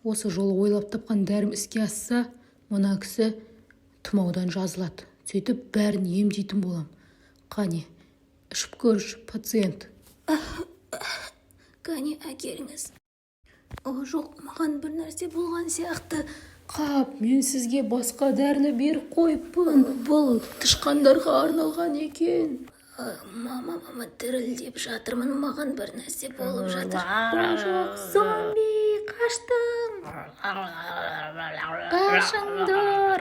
осы жолы ойлап тапқан дәрім іске асса, мына кісі тұмаудан жазылады. Сөйтіп бәрін емдейтін болам. Қане, ішіп көрші, пациент. Қане, әкеліңіз. Жоқ, маған бір нәрсе болған сияқты. Қап, мен сізге басқа дәріні беріп қойыппын. Бұл тышқандарға арналған екен. Мама, дірілдеп жатырмын, маған бір нәрсе болып жатыр. Жоқ, зомби, қаштым. Қашыңдар.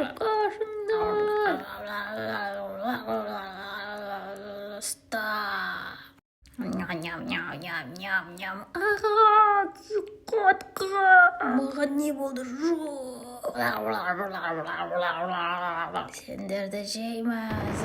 Маған не болды? Жоқ. Сендерді жейміз.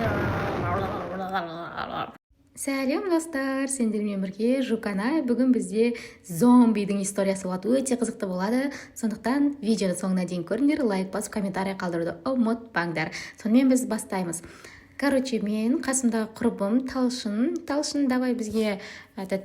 Сәлем достар, сендермен бірге Жуканай. Бүгін бізде зомбидің историясы болады. Өте қызықты болады. Сондықтан видеоны соңына дейін көріңдер, лайк басып, комментарий қалдыруды ұмытпаңдар. Сонымен біз бастаймыз. Мен қасымдағы құрбым Талшын, давай бізге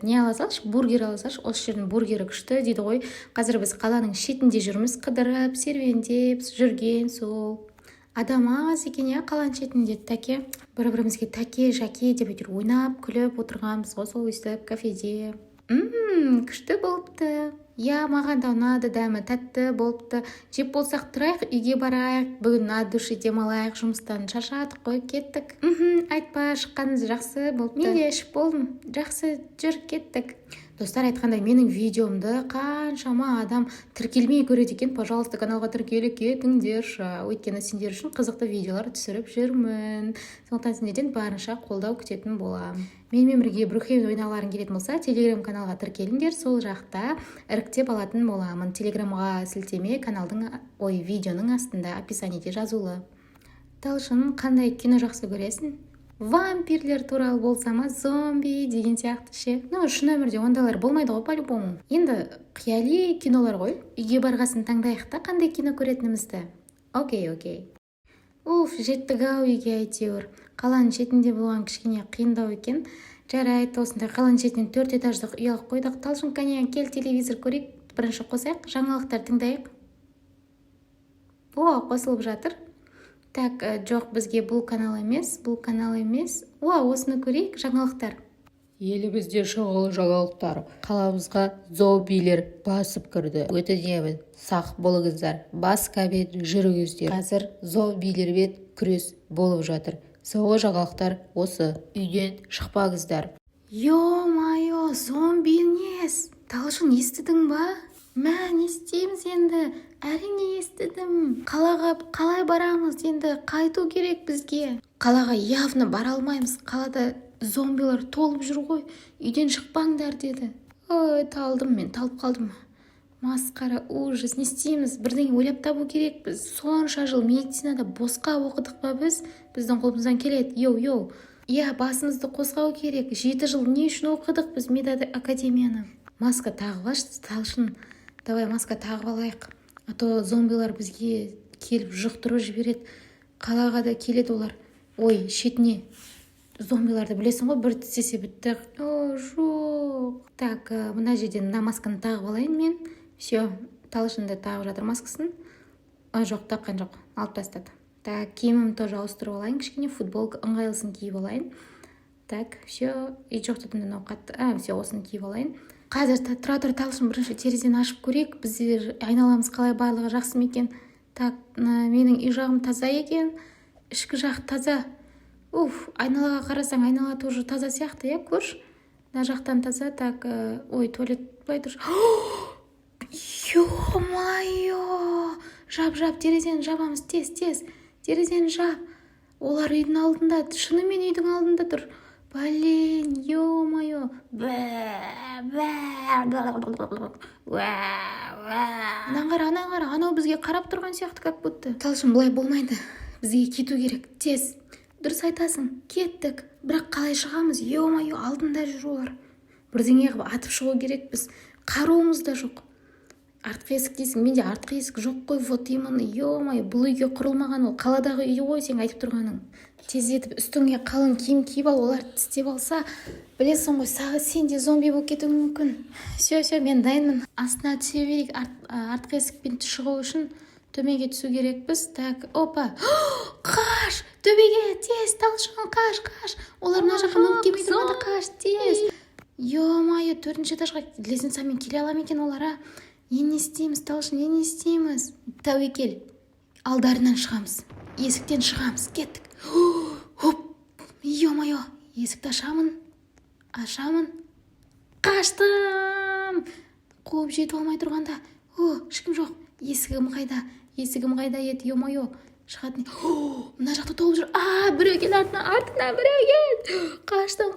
не ала салшы, бургер ала салшы. Осы жердің бургері күшті дейді ғой. Қазір біз қаланың шетінде жүрміз, қыдырып, серуендеп жүрген сол. Адам аз екен, қаланың шетінде тәке. Бір-бірімізге тәке, жәке деп ойнап, күліп отырғанбыз ғой, сол өйстіп кафеде. Күшті болыпты. Маған да ұнады, дәмі тәтті болыпты. Жеп болсақ тұрайық, үйге барайық. Бүгін от души демалайық, жұмыстан шаршадық қой, кеттік. Айтпа, шыққаныңыз жақсы болыпты. Мен де ішіп болдым. Жақсы, жүр, кеттік. Достар, айтқандай, менің видеомды қаншама адам тіркелмей көреді екен. Пожалуйста, каналға тіркеле кетіңдерші. Өйткені сендер үшін қызықты видеолар түсіріп жүрмін. Сондықтан сендерден барынша қолдау күтетін болам. Менімен бірге Брухейн ойналарың келетін болса, телеграм каналға тіркеліңдер, сол жақта іріктеп алатын боламын. Телеграмға сілтеме видеоның астында описаниеде жазулы. Талшын, қандай кино жақсы көресің? Вампирлер туралы болса ма, зомби деген сияқты ше. Шын өмірде ондайлар болмайды ғой по-любому. Енді қияли кинолар ғой. Үйге барғасын таңдайық та, қандай кино көретінімізді. Окей. Жеттік-ау үйге әйтеуір. Қаланың шетінде болған кішкене қиындау екен. Жарайды, осындай қаланың шетінен 4 этаждық үй алып қойдық. Талшын, кәне, кел телевизор көрейік. Бірінші қосайық, жаңалықтар тыңдайық. Қосылып жатыр. Так, жоқ, бізге бұл канал емес. Осыны көрейік, жаңалықтар. Елімізде шұғыл жаңалықтар. Қаламызға зомбилер басып кірді. Өтінемін, сақ болыңыздар. Бас кабет жүріңіздер. Қазір зомбилермен күрес болып жатыр. Соңғы жаңалықтар осы. Үйден шықпаңыздар. Йо-майо, зомби емес. Талшын, естідің ба? Не істейміз енді? Әрине естідім. Қалаға қалай барамыз енді? Қайту керек бізге. Қалаға явно бара алмаймыз. Қалада зомбилар толып жүр ғой. Үйден шықпаңдар деді. Талып қалдым. Масқара, ужас, не істейміз? Бірдеңе ойлап табу керек біз. Сонша жыл медицинада босқа оқыдық па біз? Біздің қолымыздан келеді. Йоу. Басымызды қозғау керек. 7 жыл не үшін оқыдық біз медакадемияны? Маска тағып алшы, Талшын. Давай маска тағып алайық. А то зомбилар бізге келіп жұқтырып жібереді. Қалаға да келеді олар. Шетіне. Зомбиларды білесің ғой, бір тістесе бітті. Жоқ. Так, мына жерден масканы тағып алайын мен. Все, Талшынды тағып жатыр маскасын. Жоқ, таққан жоқ. Алып тастады. Так, киімім тоже ауыстырып алайын. Кішкене футболка ыңғайлысын киіп алайын. Так, все. Жоқ тұтымды науқатты. Все, осыны киіп алайын. Қазір тұра тұр, Талшын, бірінші терезені ашып көрейік. Біздер айналамыз қалай барлығы жақсы ма екен? Так, менің үй жағым таза екен. Ішкі жақ таза. Айналаға қарасаң, айнала тоже таза сияқты, көрші. Мына жақтан таза. Так, туалет былай тұр. Ё-майо! Жап, терезені жабамыз, тез. Терезені жап. Олар үйдің алдында, шынымен үйдің алдында тұр. Блин, ё-майо. Анаңғара, анау бізге қарап тұрған сияқты как будто. Талшын, бұлай болмайды. Бізге кету керек, тез. Дұрыс айтасың, кеттік. Бірақ қалай шығамыз? Ё-майо, алдында жүр олар. Бірдеңе қылып атып шығу керек біз. Қаруымыз да жоқ. артқы есік дейсің, менде артқы есік жоқ қой, вот именно, ё-моё, бұл үйге құрылмаған, ол қаладағы үй ғой сен айтып тұрғаның. Тездетіп үстіңе қалың киім киіп ал, олар тістеп алса, білесің ғой, сен де зомби болып кетуің мүмкін. Все, мен дайынмын. Астына түсе берейік. Артқы есікпен шығу үшін төменге түсу керекпіз. Так, опа. Қаш! Төбеге, тез, Талшын, қаш. Олар мына жаққа мүмкін келмей тұрғанда қаш, тез. Ё-моё, 4-ші этажға лестницамен келе ала ма екен олар, а? Не істейміз, Талшын, не істейміз? Тәуекел. Алдарынан шығамыз. Есіктен шығамыз. Кеттік. Хоп! Ё-моё, есікті ашамын. Қаштым! Қуып жетіп алмай тұрғанда. Ешкім жоқ. Есігім қайда еді, ё-моё. Шығатын. Мына жақта толып жүр. Біреу кел артынан біреу кел. Қаштым.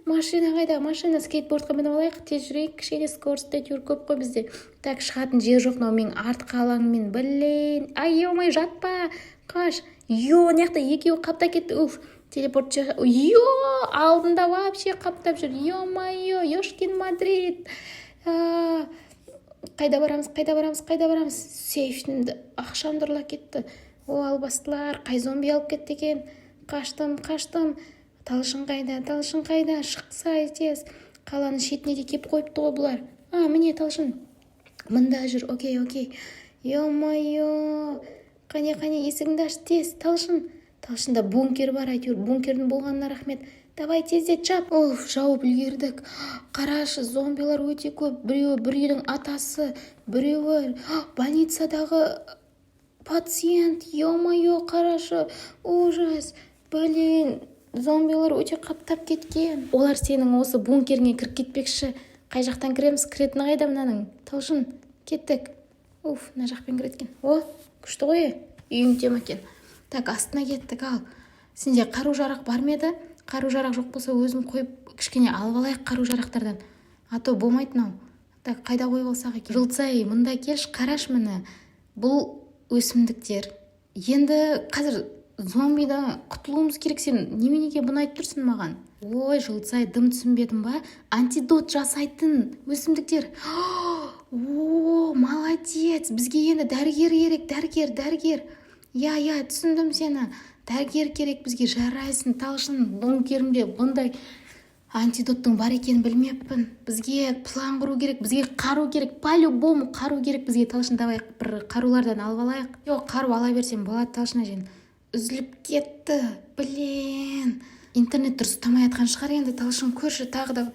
Машина қайда? Машина, скейтбордқа мініп алайық. Тез жүрейік. Кішкене скоростьте әйтеуір көп қой бізде. Так, шығатын жер жоқ, мынау менің артқы алаңыммен. Блин. Ё-моё, жатпа. Қаш. Мынаяқта екеуі қаптап кетті. Телепорт алдында вообще қаптап жүр. Ё-моё, Ёшкин Мадрид. Қайда барамыз? Сейфімді ақшамды ұрлап кетті. Албастылар, қай зомби алып кетті екен? Қаштым. Талшын қайда? Шықса тез. Қаланың шетіне де кеп қойыпты ғой бұлар. Міне Талшын. Мында жүр. Окей. Ё-моё. Қане, есігіңді аш тез, Талшын. Талшында бункер бар, әйтеуір бункердің болғанына рахмет. Давай тездет чап. Жауып үлгердік. Қарашы, зомбилар өте көп. Біреуі бір үйдің атасы, біреуі больницадағы пациент. Ё-моё, қарашы. Ужас. Блин, зомбилар өте қаптап кеткен. Олар сенің осы бункеріңе кіріп кетпекші. Қай жақтан кіреміз? Кіретіні қайда мынаның? Талшын, кеттік. Мына жақпен кіреткен. Күшті ғой, үйің тем екен. Так, астына кеттік, ал. Сенде қару-жарақ бар ма еді? Қару-жарақ жоқ болса, өзім қойып, кішкене алып алайық қару-жарақтардан. То болмайды мынау. Так, қайда қойып алсақ екен? Жылтсай, мында келші, қараш мені. Бұл өсімдіктер. Енді қазір зомбидан құтылуымыз керек. Сен неменеге бұны айтып тұрсың маған? Жылтсай, дым түсінбедің ба? Антидот жасайтын өсімдіктер. Молодец. Бізге енді дәрігер керек, дәрігер. Я, түсіндім сені. Дәрігер керек бізге, жарайсың. Талшын, бункерімде бұндай антидоттың бар екенін білмеппін. Бізге план құру керек, бізге қару керек, по-любому қару керек бізге. Талшын, давай бір қарулардан алып алайық. Жоқ, қару ала берсем болады, Талшын әжен. Үзіліп кетті, блин. Интернет дұрыс ұстамай атқан шығар енді. Талшын, көрші, тағы да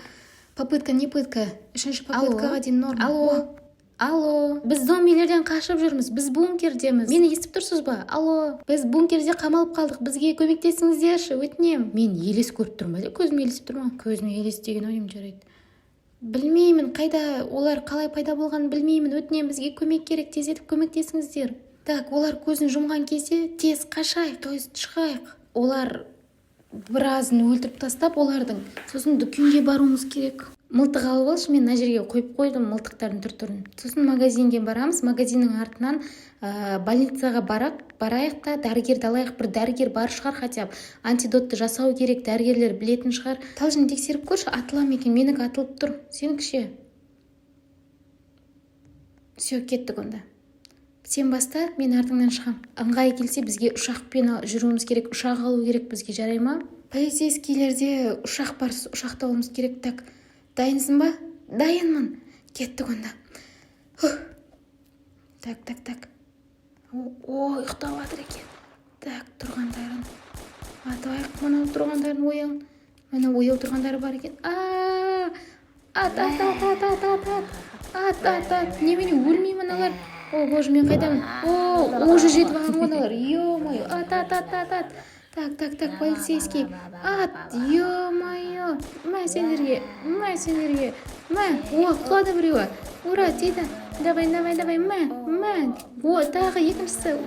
попытка, не пытка. 3-ші попыткаға дейін норма. Алло, біз зомбилерден қашып жүрміз, біз бункердеміз. Мені естіп тұрсыз ба? Алло, біз бункерде қамалып қалдық, бізге көмектесіңіздерші, өтінем. Мен елес көріп тұрмын ба? Көзім елесіп тұрма? Көзіме елес деген ойым жарайды. Білмеймін, қайда олар қалай пайда болғанын білмеймін, өтінем, бізге көмек керек, тездетіп көмектесіңіздер. Так, олар көзін жұмған кезде тез қашайық, шығайық. Олар біразын өлтіріп тастап олардың, сосын дүкенге баруымыз керек. Мылтық алып алшы, мен мына жерге қойып қойдым мылтықтардың түр-түрін. Сосын магазинге барамыз, магазиннің артынан больницаға барайық та дәрігерді алайық. Бір дәрігер бар шығар, хотя антидотты жасау керек, дәрігерлер білетін шығар. Талшын, тексеріп көрші, атылам екен, менікі атылып тұр. Сенікі ше? Все, кеттік онда. Сен баста, мен артыңнан шығам. Ыңғай келсе бізге ұшақпен жүруіміз керек, ұшақ алу керек бізге, жарай ма? Полицейскийлерде ұшақ бар, ұшақта алуымыз керек. Так, дайынсың ба? Дайынмын. Кеттік онда. Так. Ұйықтап жатыр екен. Так, тұрғандарын. Атайық, мұны тұрғандарын ояң. Мені ояу тұрғандары бар екен. Ат. Немене өлмеймін алар? Боже, мен қайдамын? Уже жетіп алған оналар. Ё-моё, ат. Так, полицейский. Ат, ё-моё. Мә сендерге. Құлады біреуі. Ура, тиді. Давай, мә. Тағы екіншісі.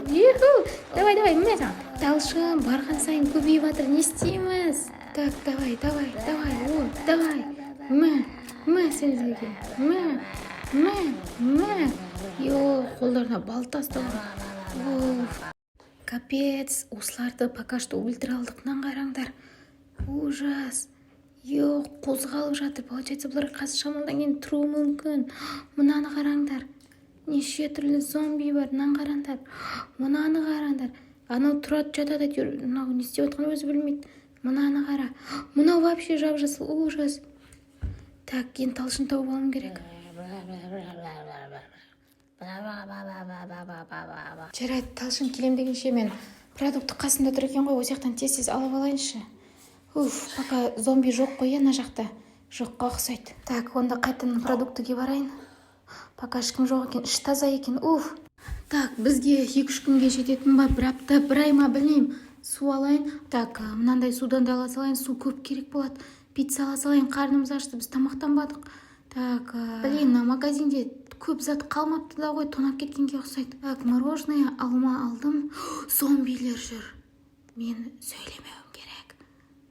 Давай, мә. Талшын, барған сайын көбейіп жатыр, не істейміз? Так, давай. Давай. Мә сендерге. Мә. Қолдарына балта ұстаған. Капец, осыларды пока что өлтіре алдықнан қараңдар. Ужас. Қозғалып жатыр. Получается, бұлар қазір шамалдан кейін тұруы мүмкін. Мынаны қараңдар. неше түрлі зомби бар. мынаны қараңдар, мынаны қараңдар. Анау тұрады жатады әйтеуір, мынау не істеп отқанын өзі білмейді. Мынаны қара, мынау вообще жап-жасыл, ужас. Так, енді талшын тауып алуым керек. Жарайды, талшын келем дегенше мен продукты қасында тұр екен ғой, осы жақтан тез алып алайыншы. Пока зомби жоқ қой, ана жақта. Жоққа ұқсайды. Так, онда қайтадан продуктыге барайын. Пока ешкім жоқ екен, іш таза екен. Так, бізге 2-3 күнге жететін ба, бір апта, бір ай ма, білмеймін. Су алайын. Так, мынандай судан да ала салайын, су көп керек болады. Пицца ала салайын, қарнымыз ашты, біз тамақтанбадық. Так, магазинде көп зат қалмапты да ғой, тонап кеткенге ұқсайды. Так, мороженое алма алдым. Зомбилер жүр. Мен сөйлемеуім керек.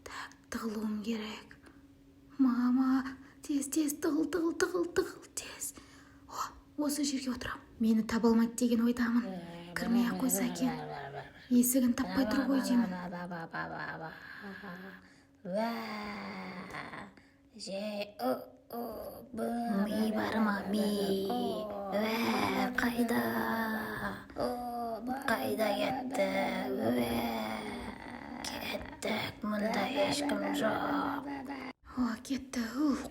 Так, тығылуым керек. Мама, тез, тығыл, тез. Осы жерге отырам. Мені таба алмайды деген ойдамын. Кірмей-ақ қойса екен. Есігін таппай тұр ғой деймін. Ми бар ма, ми? Қайда? Қайда кетті? Кеттік, мұнда ешкім жоқ. Кетті.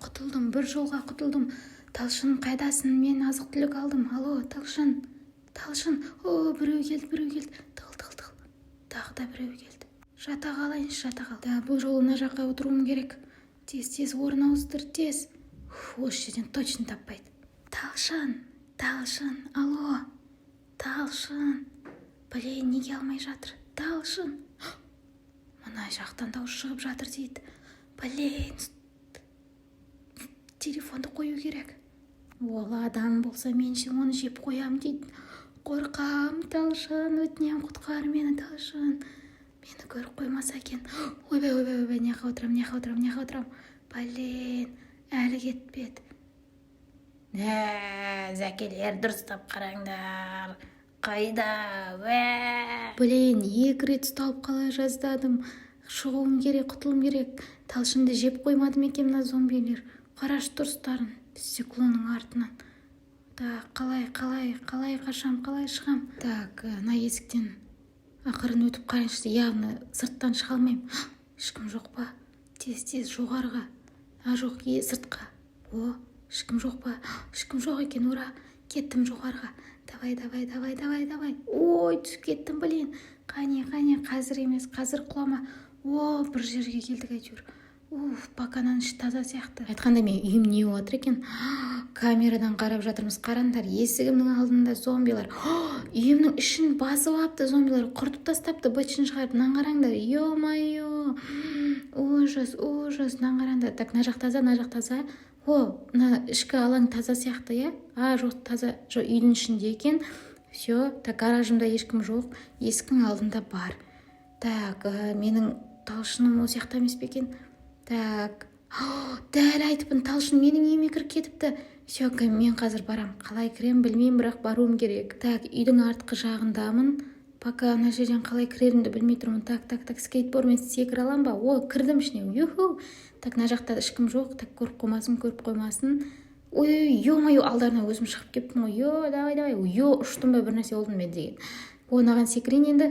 Құтылдым, бір жолға құтылдым. Талшын, қайдасың? Мен азық түлік алдым. Алло, Талшын. Біреу келді. Тығыл. Тағы да біреу келді. Жата қалайыншы, жата қал. Да, бұл жолы мына жаққа отыруым керек. Тез, орын ауыстыр, тез. Осы жерден точно таппайды. Талшын, алло. Талшын. Блин, неге алмай жатыр? Талшын. Мына жақтан дауыс шығып жатыр дейді. Блин. Телефонды қою керек. Ол адам болса мен оны жеп қоям дейді. Қорқам, Талшын, өтінем, құтқар мені, Талшын. Мені көріп қоймаса екен. Ойбай, неға отырам. Блин, әлі кетпеді. Зәкелер, дұрыстап қараңдар. Қайда? Блин, 2 рет ұсталып қала жаздадым. Шығуым керек, құтылым керек. Талшынды жеп қоймадым екен мына зомбилер. Қараш тұрыстарын стеклоның артынан. Так, қалай қашам, қалай шығам? Так, ана есіктен ақырын өтіп қарайыншы. Яғни сырттан шыға алмаймын. Ешкім жоқ па? Тез, жоғарыға. Жоқ, сыртқа. Ешкім жоқ па? Ешкім жоқ екен, ура. Кеттім жоғарыға. Давай. Ой, түсіп кеттім, блин. Қане, қазір емес, қазір құлама. Бір жерге келдік әйтеуір. Бақананың іші таза сияқты. Айтқанда мен үйім не отыр екен? Камерадан қарап жатырмыз. Қараңдар, есігімнің алдында зомбилар. Үйімнің ішін басып апты зомбилар. Құртып тастапты, бытшын шығарып. Мынаны қараңдар. Ё-майо. Ужас. Мынаны қараңдар. Так, мына жақ таза. Мына ішкі алаң таза сияқты, иә? Жоқ, таза. Жоқ, үйдің ішінде екен. Все, так, гаражымда ешкім жоқ. Есіктің алдында бар. Так, менің Талшыным осы жақта емес пе екен? Так, дәл айтыппын, Талшын менің үйіме кіріп кетіпті. Все, мен қазір барам. Қалай кірем білмеймін, бірақ баруым керек. Так, үйдің артқы жағындамын. Пока ана жерден қалай кірерімді білмей тұрмын. Так, скейтбордмен секіре алам ба? Кірдім ішіне. Так, мына жақта ешкім жоқ. Так, көріп қоймасын. Ё-майо, алдарына өзім шығып кеттім ғой. Давай. Ұштым ба, бір нәрсе олдым мен деген. Онаған секірейін енді.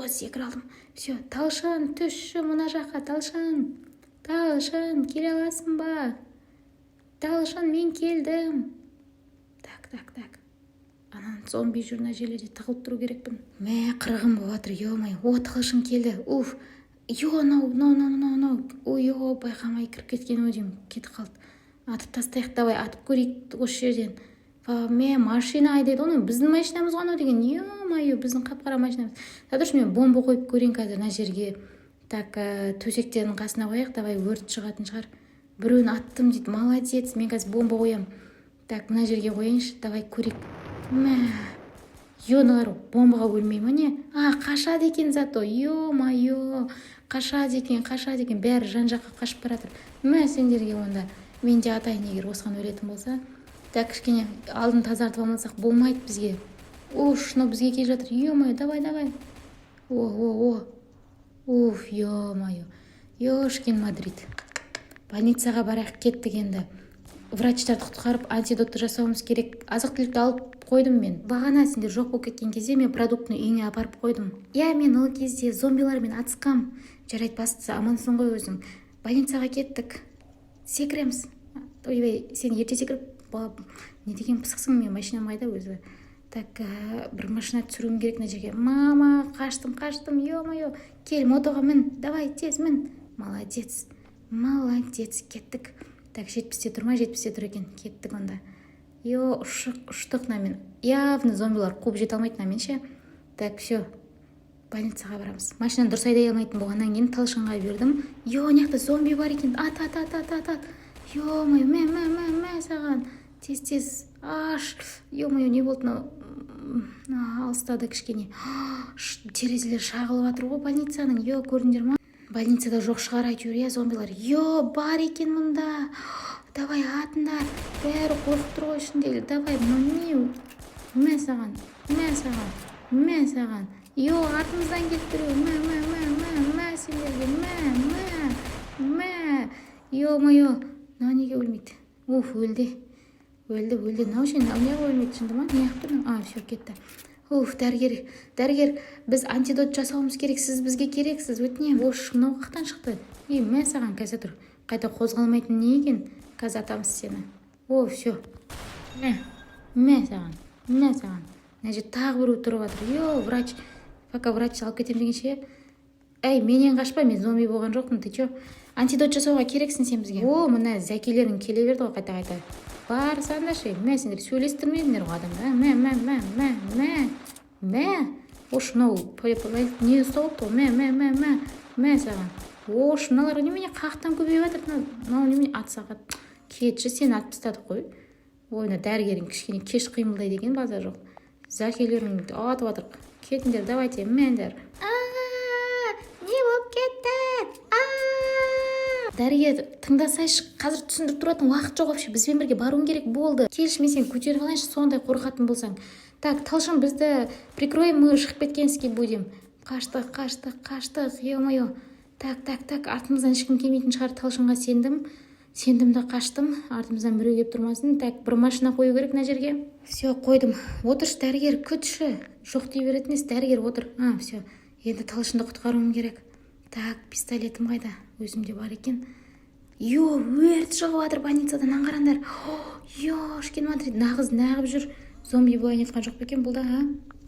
Секір алдым. Все, Талшын, түсші мына жаққа, Талшын, келе аласың ба? Талшын, мен келдім. Так. Анан зомби жүрна желеде тығылып тұру керекпін. Қырғым болып жатыр, ё-май. Талшын келді. Байқамай кіріп кеткен деймін. Кетіп қалды. Атып тастайық, давай, атып көрейік осы жерден. Машина айдайды оны, біздің машинамыз ғана деген. Ё-майо, біздің қап-қара машинамыз. Дұрыс, мен бомба қойып көрейін қазір мына жерге. Так, төсектердің қасына қояйық, давай, өрт шығатын шығар. Біреуін аттым дейді, молодец, мен қазір бомба қоям. Так, мына жерге қояйыншы, давай көрейік. Ё-нағару, бомбаға өлмей ма не? Қашады екен зато, ё-майо, қашады екен, бәрі жан жаққа қашып баратыр. Сендерге онда, мен де атайын егер осыған өлетін болса. Так, кішкене алдын тазартып алмасақ болмайды бізге. Шыны бізге келе жатыр, ё-майо, давай. Ё-майо, ёшкин Мадрид. Больницаға барайық, кеттік енді. врачтарды құтқарып антидотты жасауымыз керек. Азық-түлікті алып қойдым мен. Бағана сендер жоқ болып кеткен кезде мен продуктыны үйіңе апарып қойдым. Мен ол кезде зомбилармен атысқам. Жарайды, бастысы амансың ғой өзің. Больницаға кеттік. Секіреміз. Ойбай, сен ерте секіріп, не деген пысықсың, мен машинам қайда өзі. Так, бір машина түсіруім керек мына жерге. Мама, қаштым, ё-моё. Кел, мотоға мін, давай, тез мін. Молодец, кеттік. Так, 70-те тұрмай, 70-те тұр екен. Кеттік онда. Ұштық намен. Явно зомбилар қуып жете алмайтын намен ше. Так, все. Больницаға барамыз. Машинаны дұрыс айдай алмайтын болғаннан кейін Талшынға бердім. Неқта зомби бар екен. Ат. Ё-моё, мә саған. Тез. Аш. Ё-моё, не болды мынау? Алыстады кішкене. Терезелер шағылып жатыр ғой больницаның. Көрдіңдер ма? Больницада жоқ шығар әйтеуір, зомбилар. Бар екен мұнда. Давай, атыңдар. Бәрі қорқып тұр ғой ішінде. Давай, мә саған. Артымыздан келіп тұр. Мә сендерге. Мә. Ё-моё. Неге өлмейді? Өлді. Неғып өлмейді шынды ма? Все, кетті. Дәрігер, біз антидот жасауымыз керек, сіз бізге керексіз, өтінем. Мынау қақтан шықты? Мә саған, қазір тұр. Қайта қозғалмайтын не екен? Қазір атамыз сені. Все. Мә саған. Мына жер тағы біреу тұрып жатыр. Врач. Пока врач алып кетем дегенше. Менен қашпа, мен зомби болған жоқпын, ты чё? Антидот жасауға керексің сен бізге. Мына зәкелерің келе берді ғой қайта. Бар сандашы. Мә, сендер сөйлестірмедіңдер ғой адамды. Мә. Мынау не ұсталыпты ғой. Мә саған. Мыналар немене қақтан көбейіп жатыр. Мынау немене ат сағат. Кетші, сені атып тастадық қой. Ойна дәрігерің кішкене кеш қимылдайды екен, база жоқ. Зәкелерің атып жатыр. Кетіңдер, давайте, мәндер. Не болып кетті? Дәрігер, тыңдасайшы, қазір түсіндіріп тұратын уақыт жоқ вообще. Бізбен бірге баруың керек болды. Келші, мен сені көтеріп алайыншы, сондай қорқатын болсаң. Так, Талшын, бізді прикроем, мы шығып кеткенский будем. Қаштық, ё-моё. Так, артымыздан ешкім келмейтін шығар. Талшынға сендім да қаштым. Артымыздан біреу келіп тұрмасын. Так, бір машина қою керек мына жерге. Все, қойдым. Отыршы, дәрігер, күтші. Жоқ дей беретін ес, дәрігер, отыр. Все. Енді Талшынды құтқаруым керек. Так, пистолетім қайда? Өзімде бар екен. Өрт шығып жатыр больницадан, аңғарандар. Шкен Мадрид, нағып жүр. Зомби болайын етқан жоқ екен бұл да,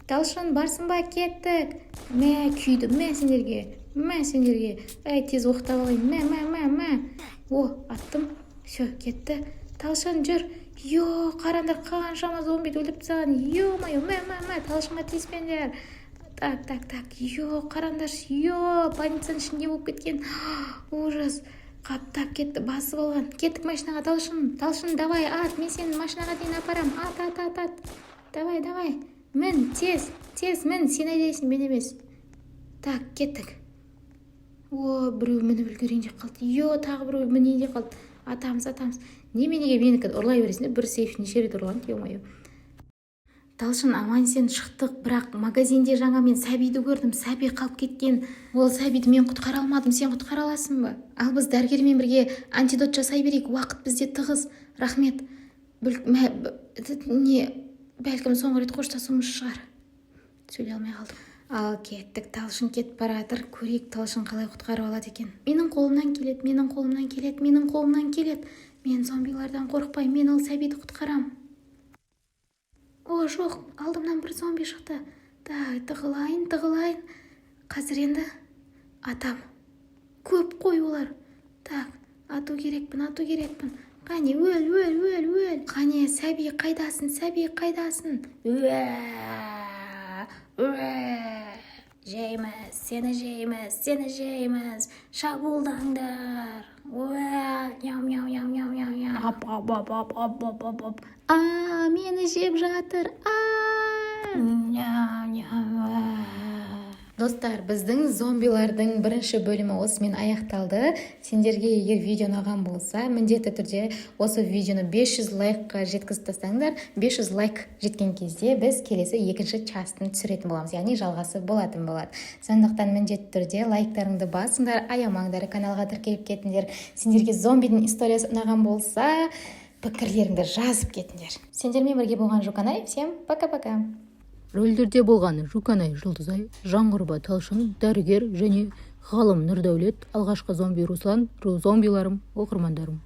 Талшын, барсын ба, кеттік. Мә, күйді, мә сендерге. Тез оқтап алайын, аттым. Все, кетті. Талшын, жүр. Қарандар, қаншама зомби өліп тастаған. Ё-моё, мә, Талшынға тиіспеңдер. Так, қарандар, больницаның ішінде болып кеткен. Ужас. Қаптап кетті, басып алған. Кеттік машинаға, Талшын, давай, ат, мен сені машинаға дейін апарам. Ат. Давай. Мін, тез, мін, сен айдайсың, мен емес. Так, кеттік. Біреу мініп үлгерейін де қалды. Тағы біреу мінейін де қалды. Атамыз. Неменеге менікі ұрлай бересің, бір сейф неше рет ұрлан, ё-моё. Талшын, аман сен шықтық, бірақ магазинде жаңа мен сәбиді көрдім, сәби қалып кеткен. Ол сәбиді мен құтқара алмадым, сен құтқара аласың ба? Ал біз дәрігермен бірге антидот жасай берейік, уақыт бізде тығыз. Рахмет. Бәлкім соңғы рет қоштасуымыз шығар. Сөйлей алмай қалдым. Ал кеттік, Талшын кетіп бара жатыр, көрейік Талшын қалай құтқарып алады екен. Менің қолымнан келеді. Мен зомбилардан қорықпай, мен ол сәбиді құтқарам. Жоқ, алдымнан бір зомби шықты. Тығылайын. Қазір енді атам. Көп қой олар. Так, ату керекпін. Қане, өл. Қане, сәби қайдасын? Сені жейміз. Шабуылдаңдар. Мені жеп жатыр. Достар, біздің зомбилардың бірінші бөлімі осымен аяқталды. Сендерге егер видео ұнаған болса, міндетті түрде осы видеоны 500 лайкқа жеткізіп тастаңдар. 500 лайк жеткен кезде біз келесі екінші частын түсіретін боламыз, яғни жалғасы болатын болады. Сондықтан міндетті түрде лайктарыңды басыңдар, аямаңдар, каналға тіркеліп кетіңдер. Сендерге зомбидің историясы ұнаған болса, пікірлеріңді жазып кетіңдер. Сендермен бірге болған Жуканай. Всем пока-пока. Рөлдерде болғаны Жуканай Жұлдызай, Жаңғырба Талшын, дәрігер және ғалым Нұрдәулет, алғашқы зомби Руслан, зомбиларым, оқырмандарым.